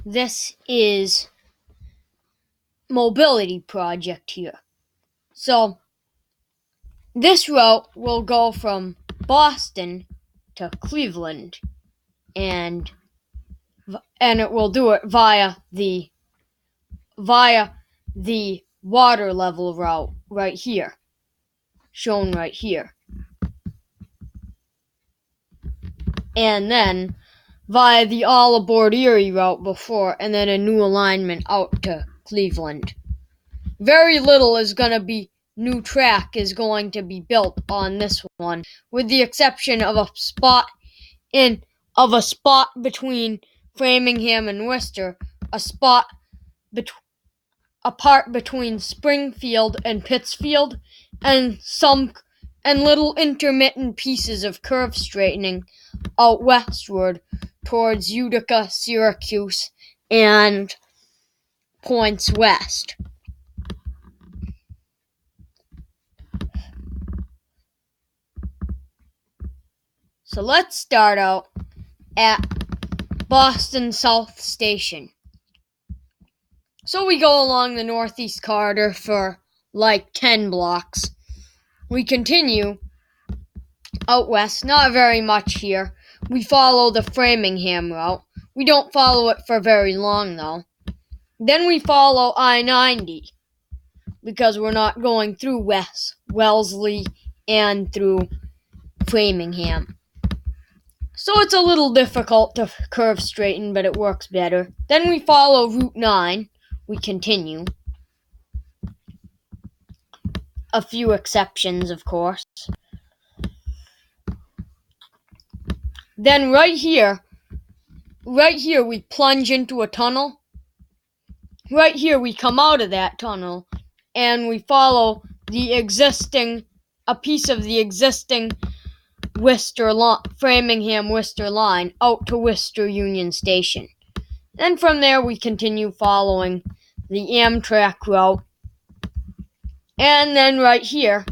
this is mobility project here. So this route will go from Boston to Cleveland, and it will do it via the water level route right here, shown right here. And then via the all aboard Erie route before, and then a new alignment out to Cleveland. Very little new track is going to be built on this one, with the exception of a spot between Framingham and Worcester, a part between Springfield and Pittsfield, and little intermittent pieces of curve straightening out westward towards Utica, Syracuse, and points west. So let's start out at Boston South Station. So we go along the Northeast Corridor for like 10 blocks. We continue out west, not very much here. We follow the Framingham route. We don't follow it for very long though. Then we follow I-90 because we're not going through Wellesley and through Framingham. So it's a little difficult to curve straighten, but it works better. Then we follow Route 9. We continue. A few exceptions, of course. Then right here we plunge into a tunnel. Right here we come out of that tunnel and we follow a piece of the existing Framingham-Worcester line out to Worcester Union Station. Then from there we continue following the Amtrak route. And then right here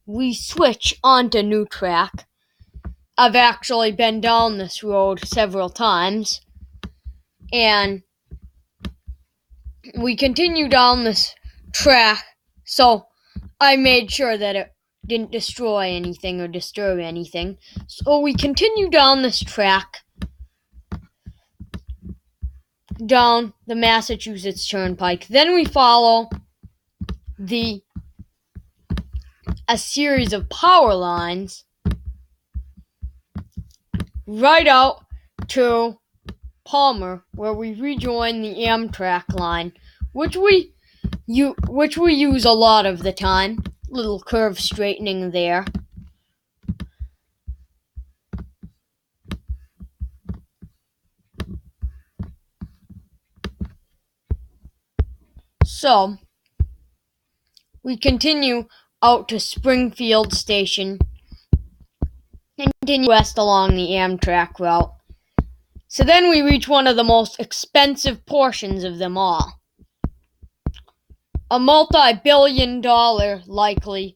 we switch onto new track. I've actually been down this road several times. And we continue down this track, so I made sure that it didn't destroy anything or disturb anything. So we continue down this track, down the Massachusetts Turnpike. Then we follow a series of power lines right out to Palmer, where we rejoin the Amtrak line, which we use a lot of the time. Little curve straightening there. So we continue out to Springfield Station, continue west along the Amtrak route. So then we reach one of the most expensive portions of them all. A multi-billion-dollar, likely,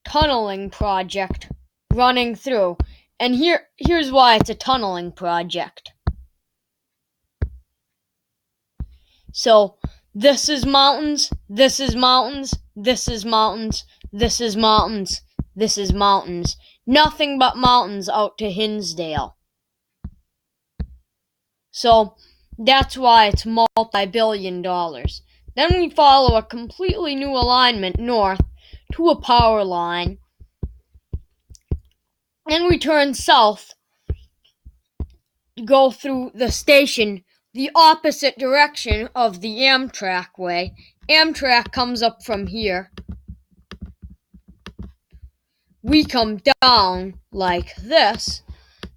tunneling project running through. And here's why it's a tunneling project. So this is mountains, this is mountains, this is mountains, this is mountains, this is mountains. Nothing but mountains out to Hinsdale. So that's why it's multi-billion dollars. Then we follow a completely new alignment north to a power line. Then we turn south, go through the station the opposite direction of the Amtrak way. Amtrak comes up from here. We come down like this.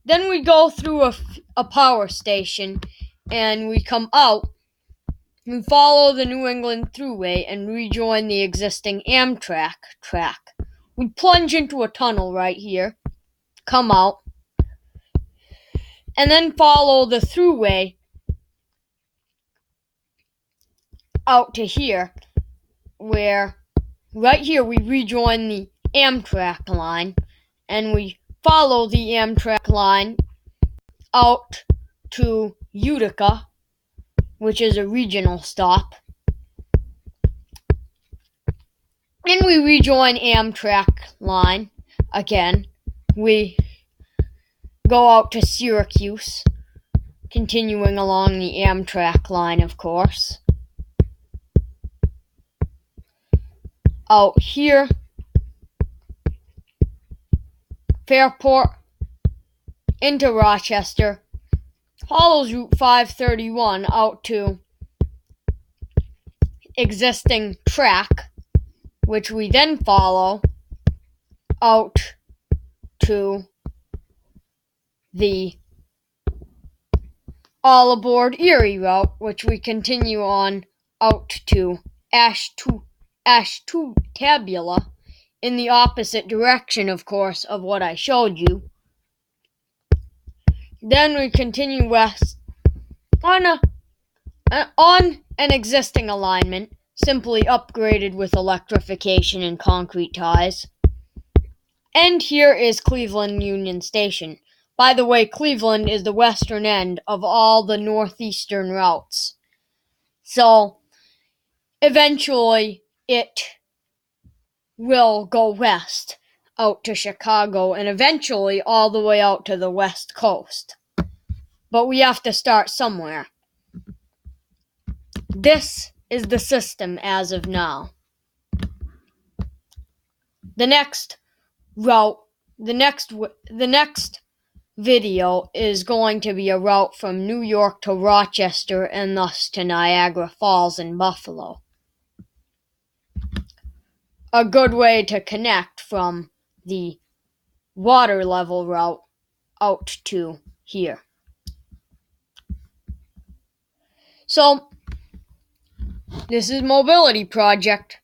Then we go through a power station and we come out. We follow the New England Thruway and rejoin the existing Amtrak track. We plunge into a tunnel right here, come out, and then follow the Thruway out to here, where right here we rejoin the Amtrak line, and we follow the Amtrak line out to Utica, which is a regional stop. And we rejoin Amtrak line again. We go out to Syracuse, continuing along the Amtrak line, of course. Out here, Fairport, into Rochester, follows Route 531 out to existing track, which we then follow out to the all aboard Erie route, which we continue on out to Ashtabula in the opposite direction, of course, of what I showed you. Then we continue west on an existing alignment, simply upgraded with electrification and concrete ties. And here is Cleveland Union Station. By the way, Cleveland is the western end of all the northeastern routes. So, eventually, it will go west out to Chicago and eventually all the way out to the West Coast. But we have to start somewhere. This is the system as of now. The next video is going to be a route from New York to Rochester and thus to Niagara Falls and Buffalo. A good way to connect from the water level route out to here. So, this is Mobility Project.